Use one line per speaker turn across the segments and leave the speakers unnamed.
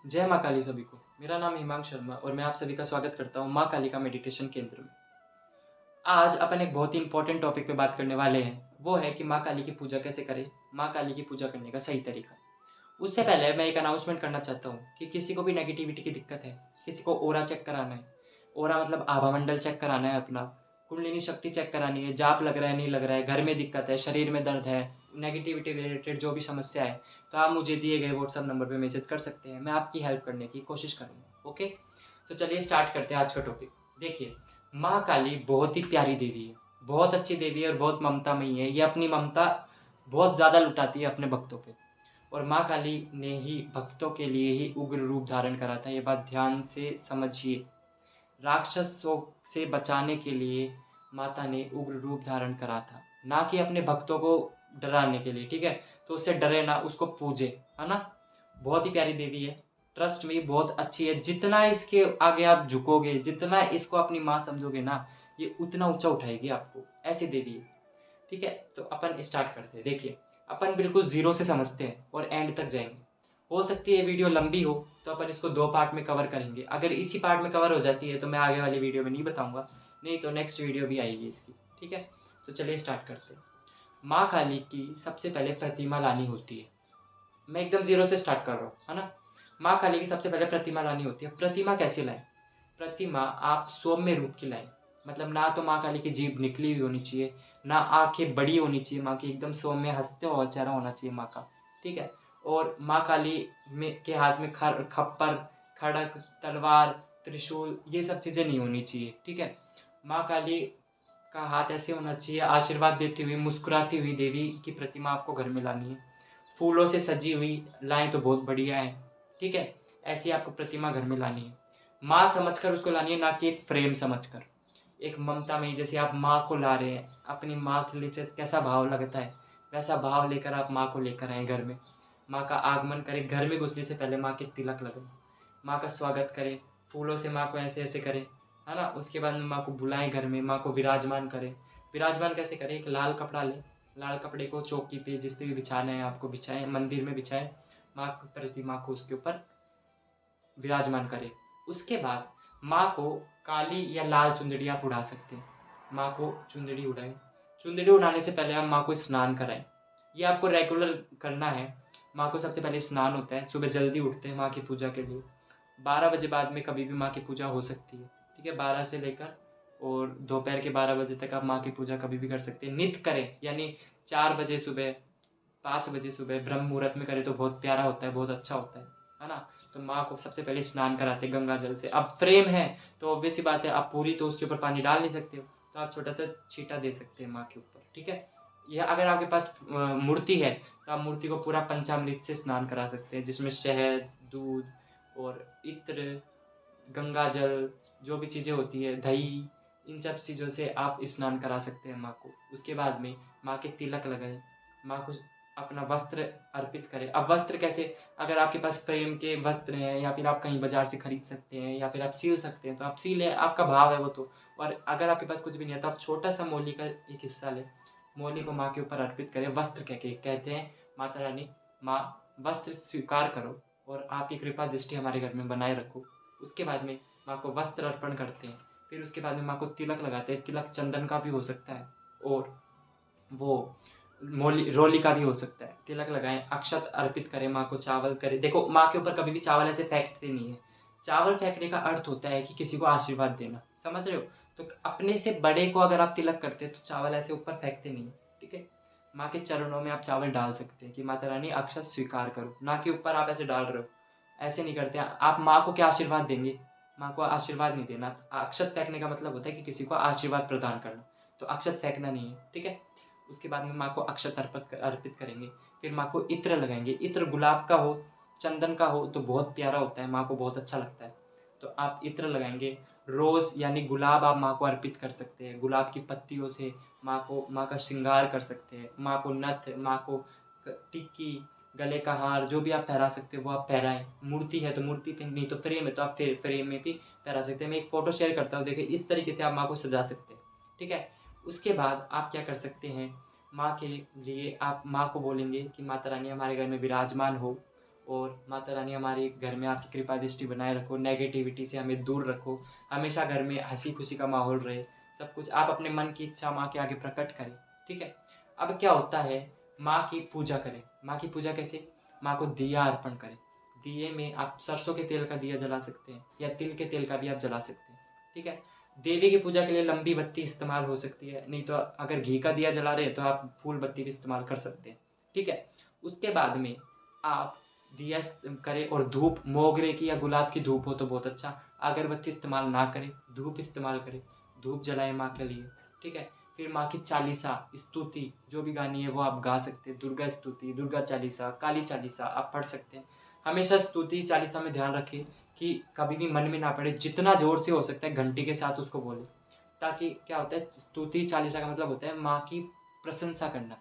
जय माँ काली सभी को। मेरा नाम हिमांश शर्मा और मैं आप सभी का स्वागत करता हूँ माँ काली का मेडिटेशन केंद्र में। आज अपन एक बहुत ही इंपॉर्टेंट टॉपिक पे बात करने वाले हैं, वो है कि माँ काली की पूजा कैसे करें, माँ काली की पूजा करने का सही तरीका। उससे पहले मैं एक अनाउंसमेंट करना चाहता हूँ कि किसी को भी नेगेटिविटी की दिक्कत है, किसी को ओरा चेक कराना है, ओरा मतलब आभा मंडल चेक कराना है अपना, कुंडलिनी शक्ति चेक करानी है, जाप लग रहा है नहीं लग रहा है, घर में दिक्कत है, शरीर में दर्द है, नेगेटिविटी रिलेटेड जो भी समस्या है, तो आप मुझे दिए गए व्हाट्सअप नंबर पे मैसेज कर सकते हैं। मैं आपकी हेल्प करने की कोशिश करूँगा। ओके, तो चलिए स्टार्ट करते हैं आज का टॉपिक। देखिए, माँ काली बहुत ही प्यारी देवी है, बहुत अच्छी देवी है और बहुत ममतामयी है। ये अपनी ममता बहुत ज़्यादा लुटाती है अपने भक्तों पे। और माँ काली ने ही भक्तों के लिए ही उग्र रूप धारण करा था, ये बात ध्यान से समझिए। राक्षसों से बचाने के लिए माता ने उग्र रूप धारण करा था, ना कि अपने भक्तों को डराने के लिए। ठीक है, तो उससे डरे ना, उसको पूजे, है ना। बहुत ही प्यारी देवी है, ट्रस्ट में बहुत अच्छी है। जितना इसके आगे आप झुकोगे, जितना इसको अपनी माँ समझोगे ना, ये उतना ऊंचा उठाएगी आपको। ऐसी देवी है। ठीक है, तो अपन स्टार्ट करते हैं। देखिए, अपन बिल्कुल जीरो से समझते हैं और एंड तक जाएंगे। हो सकती है ये वीडियो लंबी हो, तो अपन इसको 2 पार्ट में कवर करेंगे। अगर इसी पार्ट में कवर हो जाती है तो मैं आगे वाली वीडियो में नहीं बताऊंगा, नहीं तो नेक्स्ट वीडियो भी आएगी इसकी। ठीक है, तो चलिए स्टार्ट करते हैं। माँ काली की सबसे पहले प्रतिमा लानी होती है। मैं एकदम जीरो से स्टार्ट कर रहा हूँ, है ना। माँ काली की सबसे पहले प्रतिमा लानी होती है। प्रतिमा कैसे लाएं? प्रतिमा आप सौम्य रूप की लाएं। मतलब ना तो माँ काली की जीभ निकली हुई होनी चाहिए, ना आंखें बड़ी होनी चाहिए माँ की, एकदम सौम्य हंसते हुआ चेहरा होना चाहिए माँ का। ठीक है, और माँ काली में के हाथ में खप्पर, खड़क, तलवार, त्रिशूल, ये सब चीज़ें नहीं होनी चाहिए। ठीक है, माँ काली का हाथ ऐसे होना चाहिए, आशीर्वाद देती हुई मुस्कुराती हुई देवी की प्रतिमा आपको घर में लानी है। फूलों से सजी हुई लाएं तो बहुत बढ़िया है। ठीक है, ऐसी आपको प्रतिमा घर में लानी है। माँ समझकर उसको लानी है, ना कि एक फ्रेम समझकर। एक ममता में, जैसे आप माँ को ला रहे हैं, अपनी माँ के लिए कैसा भाव लगता है, वैसा भाव लेकर आप माँ को लेकर आए घर में। माँ का आगमन करें, घर में घुसने से पहले माँ के तिलक लगाएं, माँ का स्वागत करें, फूलों से माँ को ऐसे ऐसे करें, है ना। उसके बाद में माँ को बुलाएं घर में, माँ को विराजमान करें। विराजमान कैसे करें? एक लाल कपड़ा लें, लाल कपड़े को चौकी पे जिस पे भी बिछाना है आपको बिछाएं, मंदिर में बिछाएं, माँ की प्रतिमा को उसके ऊपर विराजमान करें। उसके बाद माँ को काली या लाल चुंदड़ी आप उड़ा सकते हैं। माँ को चुंदड़ी उड़ाएं। चुंदड़ी उड़ाने से पहले आप माँ को स्नान कराएं। ये आपको रेगुलर करना है। माँ को सबसे पहले स्नान होता है, सुबह जल्दी उठते हैं माँ की पूजा के लिए। 12 बजे बाद में कभी भी माँ की पूजा हो सकती है। ठीक है, 12 से लेकर और दोपहर के 12 बजे तक आप माँ की पूजा कभी भी कर सकते हैं। नित्य करें, यानी 4 बजे सुबह, 5 बजे सुबह ब्रह्म मुहूर्त में करें तो बहुत प्यारा होता है, बहुत अच्छा होता है ना। तो माँ को सबसे पहले स्नान कराते गंगा जल से। अब फ्रेम है तो ऑब्वियस सी बात है, आप पूरी तो उसके ऊपर पानी डाल नहीं सकते हो, तो आप छोटा सा छींटा दे सकते हैं माँ के ऊपर। ठीक है, या अगर आपके पास मूर्ति है तो आप मूर्ति को पूरा पंचामृत से स्नान करा सकते हैं, जिसमें शहद, दूध और इत्र, गंगा जल, जो भी चीज़ें होती है, दही, इन सब चीज़ों से आप स्नान करा सकते हैं माँ को। उसके बाद में माँ के तिलक लगाएं, माँ को अपना वस्त्र अर्पित करें। अब वस्त्र कैसे? अगर आपके पास फ्रेम के वस्त्र हैं या फिर आप कहीं बाजार से खरीद सकते हैं या फिर आप सील सकते हैं तो आप सीलें, आपका भाव है वो तो। और अगर आपके पास कुछ भी नहीं है तो आप छोटा सा मौली का एक हिस्सा लें, मौली को माँ के ऊपर अर्पित करें। वस्त्र कह के कहते हैं माता रानी, माँ वस्त्र स्वीकार करो और आपकी कृपा दृष्टि हमारे घर में बनाए रखो। उसके बाद में माँ को वस्त्र अर्पण करते हैं। फिर उसके बाद में माँ को तिलक लगाते हैं। तिलक चंदन का भी हो सकता है और वो मोली रोली का भी हो सकता है। तिलक लगाएं, अक्षत अर्पित करें, माँ को चावल करें। देखो, माँ के ऊपर कभी भी चावल ऐसे फेंकते नहीं है। चावल फेंकने का अर्थ होता है कि किसी को आशीर्वाद देना, समझ रहे हो। तो अपने से बड़े को अगर आप तिलक करते हैं तो चावल ऐसे ऊपर फेंकते नहीं है। ठीक है, माँ के चरणों में आप चावल डाल सकते हैं कि माता रानी अक्षत स्वीकार करो, ना कि ऊपर आप ऐसे डाल रहे हो। ऐसे नहीं करते हैं। आप माँ को क्या आशीर्वाद देंगे? माँ को आशीर्वाद नहीं देना। अक्षत फेंकने का मतलब होता है कि किसी को आशीर्वाद प्रदान करना, तो अक्षत फेंकना नहीं है। ठीक है, उसके बाद में माँ को अक्षत अर्पित करेंगे। फिर माँ को इत्र लगाएंगे। इत्र गुलाब का हो, चंदन का हो तो बहुत प्यारा होता है, माँ को बहुत अच्छा लगता है। तो आप इत्र लगाएंगे। रोज़ यानी गुलाब आप माँ को अर्पित कर सकते हैं। गुलाब की पत्तियों से माँ का श्रृंगार कर सकते हैं। माँ को नथ, माँ को टिक्की, गले का हार, जो भी आप पहरा सकते हो वो आप पहराएं। मूर्ति है तो मूर्ति पे, नहीं तो फ्रेम है तो आप फ्रेम में भी पहरा सकते हैं। मैं एक फ़ोटो शेयर करता हूँ, देखिए इस तरीके से आप माँ को सजा सकते हैं। ठीक है, उसके बाद आप क्या कर सकते हैं, माँ के लिए आप माँ को बोलेंगे कि माता रानी हमारे घर में विराजमान हो और माता रानी हमारे घर में आपकी कृपा दृष्टि बनाए रखो, नेगेटिविटी से हमें दूर रखो, हमेशा घर में हंसी खुशी का माहौल रहे, सब कुछ आप अपने मन की इच्छा माँ के आगे प्रकट करें। ठीक है। अब क्या होता है, माँ की पूजा करें। माँ की पूजा कैसे? माँ को दिया अर्पण करें। दिए में आप सरसों के तेल का दिया जला सकते हैं या तिल के तेल का भी आप जला सकते हैं। ठीक है। देवी की पूजा के लिए लंबी बत्ती इस्तेमाल हो सकती है, नहीं तो अगर घी का दिया जला रहे हैं तो आप फूल बत्ती भी इस्तेमाल कर सकते हैं। ठीक है। उसके बाद में आप दिया करें और धूप मोगरे की या गुलाब की धूप हो तो बहुत अच्छा, अगरबत्ती इस्तेमाल ना करें, धूप इस्तेमाल करें, धूप जलाएं माँ के लिए। ठीक है। फिर माँ की चालीसा स्तुति जो भी गानी है वो आप गा सकते हैं, दुर्गा स्तुति, दुर्गा चालीसा, काली चालीसा आप पढ़ सकते हैं। हमेशा स्तुति चालीसा में ध्यान रखें कि कभी भी मन में ना पड़े, जितना जोर से हो सकता है घंटी के साथ उसको बोले, ताकि क्या होता है, स्तुति चालीसा का मतलब होता है माँ की प्रशंसा करना,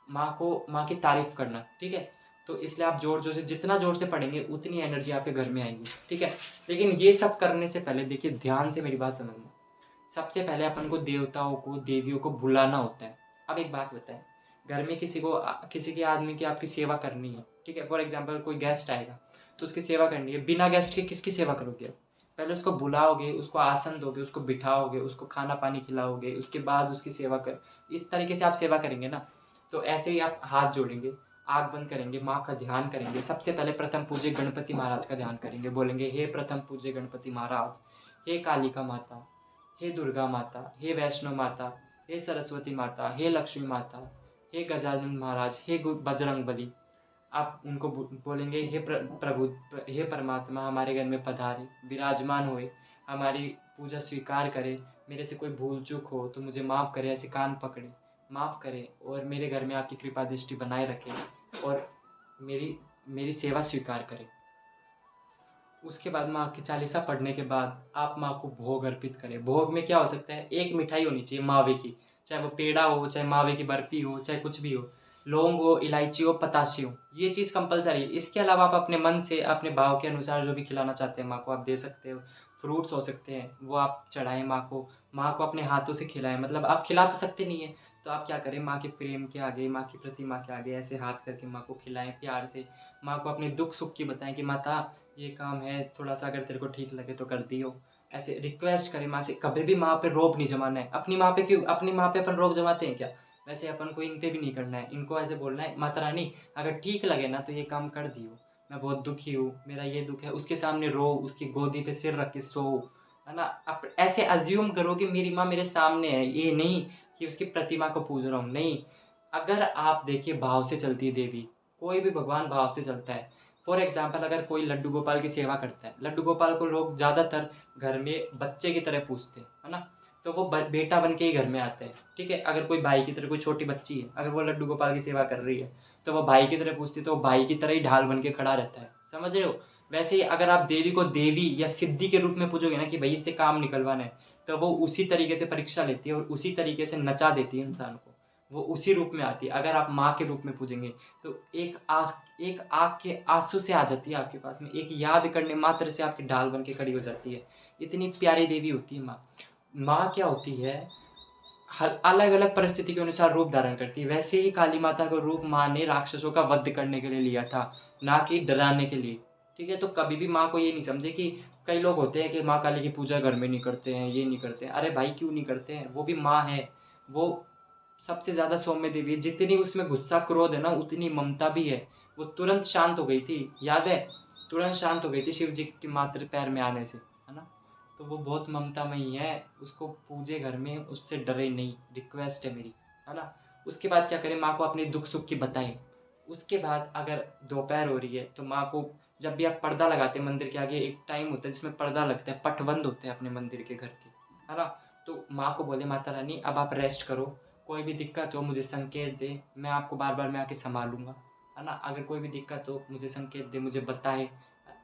माँ की तारीफ करना। ठीक है। तो इसलिए आप जोर जोर से, जितना जोर से पढ़ेंगे उतनी एनर्जी आपके घर में आएगी। ठीक है। लेकिन ये सब करने से पहले देखिए, ध्यान से मेरी बात समझना, सबसे पहले अपन को देवताओं को देवियों को बुलाना होता है। अब एक बात बताएं, घर में किसी के आदमी की आपकी सेवा करनी है। ठीक है। फॉर एग्जाम्पल कोई गेस्ट आएगा तो उसकी सेवा करनी है, बिना गेस्ट के किसकी सेवा करोगे आप? पहले उसको बुलाओगे, उसको आसन दोगे, उसको बिठाओगे, उसको खाना पानी खिलाओगे, उसके बाद उसकी सेवा कर, इस तरीके से आप सेवा करेंगे ना। तो ऐसे ही आप हाथ जोड़ेंगे, आँख बंद करेंगे, माँ का ध्यान करेंगे। सबसे पहले प्रथम पूज्य गणपति महाराज का ध्यान करेंगे, बोलेंगे हे प्रथम पूज्य गणपति महाराज, हे कालिका माता, हे दुर्गा माता, हे वैष्णो माता, हे सरस्वती माता, हे लक्ष्मी माता, हे गजानन महाराज, हे बजरंग बली। आप उनको बोलेंगे हे प्रभु, हे परमात्मा हमारे घर में पधारे, विराजमान होए, हमारी पूजा स्वीकार करे, मेरे से कोई भूल चूक हो तो मुझे माफ़ करे, ऐसे कान पकड़े, माफ़ करे और मेरे घर में आपकी कृपा दृष्टि बनाए रखे और मेरी मेरी सेवा स्वीकार करे। उसके बाद माँ की चालीसा पढ़ने के बाद आप माँ को भोग अर्पित करें। भोग में क्या हो सकता है, एक मिठाई होनी चाहिए मावे की, चाहे वो पेड़ा हो, चाहे मावे की बर्फी हो, चाहे कुछ भी हो, लौंग हो, इलायची हो, पताशी हो, ये चीज़ कंपलसरी है। इसके अलावा आप अपने मन से अपने भाव के अनुसार जो भी खिलाना चाहते हैं माँ को आप दे सकते हो। फ्रूट्स हो सकते हैं वो आप चढ़ाएं माँ को अपने हाथों से खिलाएं। मतलब आप खिला तो सकते नहीं है तो आप क्या करें, माँ के फ्रेम के आगे, माँ की प्रतिमा के आगे ऐसे हाथ करके माँ को खिलाएं प्यार से। माँ को अपने दुख सुख की बताएं कि माता ये काम है, थोड़ा सा अगर तेरे को ठीक लगे तो कर दियो। ऐसे रिक्वेस्ट करें माँ से। कभी भी माँ पे रोब नहीं जमाना है। अपनी माँ पे क्यों, अपनी माँ पे अपन रोब जमाते हैं क्या? वैसे अपन को इन पे भी नहीं करना है। इनको ऐसे बोलना है, माता रानी अगर ठीक लगे ना तो ये काम कर दियो, मैं बहुत दुखी हूँ, मेरा ये दुख है। उसके सामने रो, उसकी गोदी पे सिर रख के सो, है ना। आप ऐसे अज्यूम करो कि मेरी माँ मेरे सामने है, ये नहीं कि उसकी प्रतिमा को पूज रहा हूँ, नहीं। अगर आप देखिए, भाव से चलती है देवी, कोई भी भगवान भाव से चलता है। फॉर एग्जाम्पल अगर कोई लड्डू गोपाल की सेवा करता है, लड्डू गोपाल को लोग ज़्यादातर घर में बच्चे की तरह पूछते हैं, है ना। तो वो बेटा बन के ही घर में आता है। ठीक है। अगर कोई भाई की तरह, कोई छोटी बच्ची है, अगर वो लड्डू गोपाल की सेवा कर रही है तो वो भाई की तरह पूछती है, तो वो भाई की तरह ही ढाल बन के खड़ा रहता है। समझ रहे हो? वैसे ही अगर आप देवी को देवी या सिद्धि के रूप में पूछोगे ना कि भाई इससे काम निकलवाना है, तो वो उसी तरीके से परीक्षा लेती है और उसी तरीके से नचा देती है इंसान को। वो उसी रूप में आती है। अगर आप माँ के रूप में पूजेंगे तो एक आँख के आंसू से आ जाती है आपके पास में, एक याद करने मात्र से आपकी ढाल बन के खड़ी हो जाती है। इतनी प्यारी देवी होती है माँ। माँ क्या होती है, हर अलग अलग परिस्थिति के अनुसार रूप धारण करती है। वैसे ही काली माता का रूप माँ ने राक्षसों का वध करने के लिए लिया था, ना कि डराने के लिए। ठीक है। तो कभी भी माँ को ये नहीं समझे कि कई लोग होते हैं कि माँ काली की पूजा घर में नहीं करते हैं, ये नहीं करते हैं। अरे भाई क्यों नहीं करते हैं, वो भी माँ है। वो सबसे ज़्यादा सौम्य देवी है। जितनी उसमें गुस्सा क्रोध है ना उतनी ममता भी है। वो तुरंत शांत हो गई थी, याद है? तुरंत शांत हो गई थी शिव जी के मात्र पैर में आने से, है ना। तो वो बहुत ममतामयी है, उसको पूजे घर में, उससे डरे नहीं, रिक्वेस्ट है मेरी, है ना। उसके बाद क्या करें, माँ को अपने दुख सुख की बताएं। उसके बाद अगर दोपहर हो रही है तो माँ को, जब भी आप पर्दा लगाते हैं मंदिर के आगे, एक टाइम होता है जिसमें पर्दा लगता है, पटबंद होते हैं अपने मंदिर के घर के, है ना। तो माँ को बोले माता रानी अब आप रेस्ट करो, कोई भी दिक्कत हो मुझे संकेत दे, मैं आपको बार बार मैं आके संभालूंगा, है ना। अगर कोई भी दिक्कत हो मुझे संकेत दे, मुझे बताए।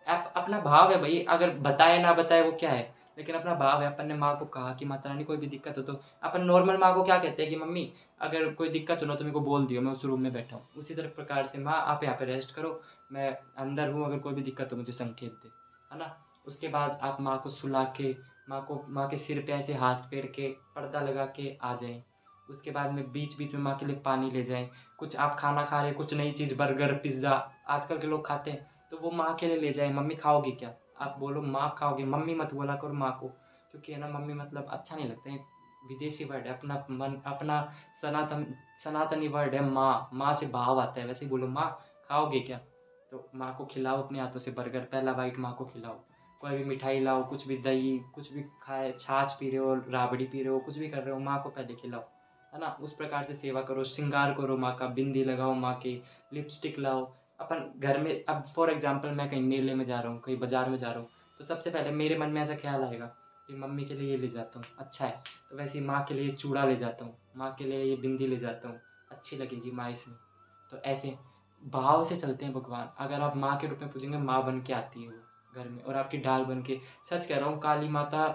आप अपना भाव है भाई, अगर बताए ना बताए वो क्या है, लेकिन अपना भाव है। अपन ने माँ को कहा कि माता रानी कोई भी दिक्कत हो तो, अपन नॉर्मल माँ को क्या कहते हैं कि मम्मी अगर कोई दिक्कत हो ना तो मेरे को बोल दियो, मैं उस रूम में बैठा हूँ। उसी तरह प्रकार से माँ आप यहाँ पे रेस्ट करो, मैं अंदर हूँ, अगर कोई भी दिक्कत हो मुझे संकेत दे, है ना। उसके बाद आप माँ को सुला के, माँ के सिर पे ऐसे हाथ फेर के पर्दा लगा के आ जाएं। उसके बाद में बीच बीच में माँ के लिए पानी ले जाएं। कुछ आप खाना खा रहे हैं, कुछ नई चीज़, बर्गर पिज़्ज़ा आजकल के लोग खाते हैं, तो वो माँ के लिए ले जाए, मम्मी खाओगी क्या? आप बोलो माँ खाओगे, मम्मी मत बोला करो माँ को, क्योंकि है ना मम्मी मतलब अच्छा नहीं लगता है, विदेशी वर्ड है, अपना मन अपना सनातनी वर्ड है माँ, माँ से भाव आता है, वैसे ही बोलो माँ खाओगे क्या? तो माँ को खिलाओ अपने हाथों से बर्गर, पहला बाइट माँ को खिलाओ, कोई भी मिठाई लाओ, कुछ भी दही, कुछ भी खाए, छाछ पी रहे हो, राबड़ी पी रहे हो, कुछ भी कर रहे हो, माँ को पहले खिलाओ, है ना? उस प्रकार से सेवा करो, श्रृंगार करो माँ का, बिंदी लगाओ माँ के, लिपस्टिक लाओ। अपन घर में अब फॉर एग्जांपल मैं कहीं मेले में जा रहा हूँ, कहीं बाजार में जा रहा हूँ, तो सबसे पहले मेरे मन में ऐसा ख्याल आएगा कि मम्मी के लिए ये ले जाता हूँ, अच्छा है। तो वैसे ही माँ के लिए चूड़ा ले जाता हूँ, माँ के लिए ये बिंदी ले जाता हूँ, अच्छी लगेगी माँ इसमें। तो ऐसे भाव से चलते हैं भगवान। अगर आप माँ के रूप में पूजेंगे, माँ बन के आती है वो घर में, और आपकी ढाल बन के, सच कह रहा हूँ, काली माता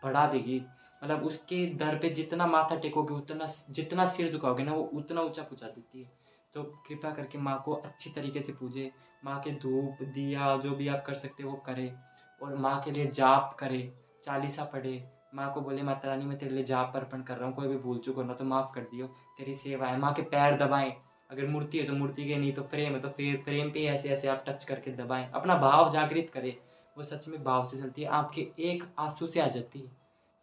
बढ़ा देगी। मतलब उसके दर पे जितना माथा टेकोगे, उतना जितना सिर झुकाओगे ना, वो उतना ऊंचा पहुँचा देती है। तो कृपा करके माँ को अच्छी तरीके से पूजे, माँ के धूप दिया जो भी आप कर सकते हो वो करें, और माँ के लिए जाप करें, चालीसा पढ़े, माँ को बोले माता रानी मैं तेरे लिए जाप अर्पण कर रहा हूँ, कोई भी भूल चूक होना तो माफ़ कर दियो, तेरी सेवा है। माँ के पैर दबाएं, अगर मूर्ति है तो मूर्ति के, नहीं तो फ्रेम है तो फिर फ्रेम पे ऐसे ऐसे आप टच करके दबाएं, अपना भाव जागृत करें। वो सच में भाव से चलती है, आपके एक आंसू से आ जाती है,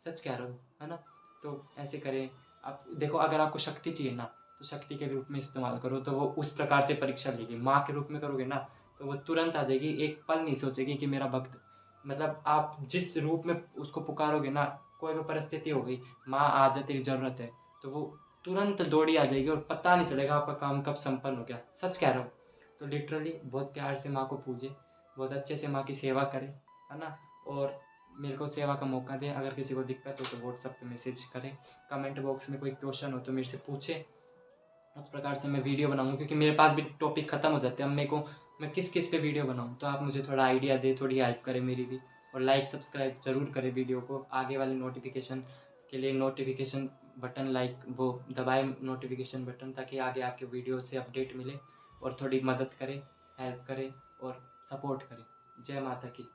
सच कह रहा हूँ, है ना? तो ऐसे करें। आप देखो, अगर आपको शक्ति चाहिए ना, तो शक्ति के रूप में इस्तेमाल करो, तो वो उस प्रकार से परीक्षा लेगी। माँ के रूप में करोगे ना, तो वो तुरंत आ जाएगी, एक पल नहीं सोचेगी कि मेरा भक्त, मतलब आप जिस रूप में उसको पुकारोगे ना, कोई भी परिस्थिति हो गई, माँ आ जा तेरी ज़रूरत है, तो वो तुरंत दौड़ी आ जाएगी, और पता नहीं चलेगा आपका काम कब संपन्न हो गया, सच कह रहा हूँ। तो लिटरली बहुत प्यार से माँ को पूजे, बहुत अच्छे से माँ की सेवा करें, है ना? और मेरे को सेवा का मौका दें। अगर किसी को दिक्कत हो तो व्हाट्सएप पे मैसेज करें, कमेंट बॉक्स में कोई क्वेश्चन हो तो मेरे से पूछें, उस प्रकार से मैं वीडियो बनाऊँगा, क्योंकि मेरे पास भी टॉपिक ख़त्म हो जाते हैं। अब मेरे को मैं किस किस पे वीडियो बनाऊँ, तो आप मुझे थोड़ा आइडिया दें, थोड़ी हेल्प करें मेरी भी, और लाइक सब्सक्राइब ज़रूर करें वीडियो को। आगे वाली नोटिफिकेशन के लिए नोटिफिकेशन बटन लाइक वो दबाएं, नोटिफिकेशन बटन, ताकि आगे आपके वीडियो से अपडेट मिले, और थोड़ी मदद करें, हेल्प करें और सपोर्ट करें। जय माता की।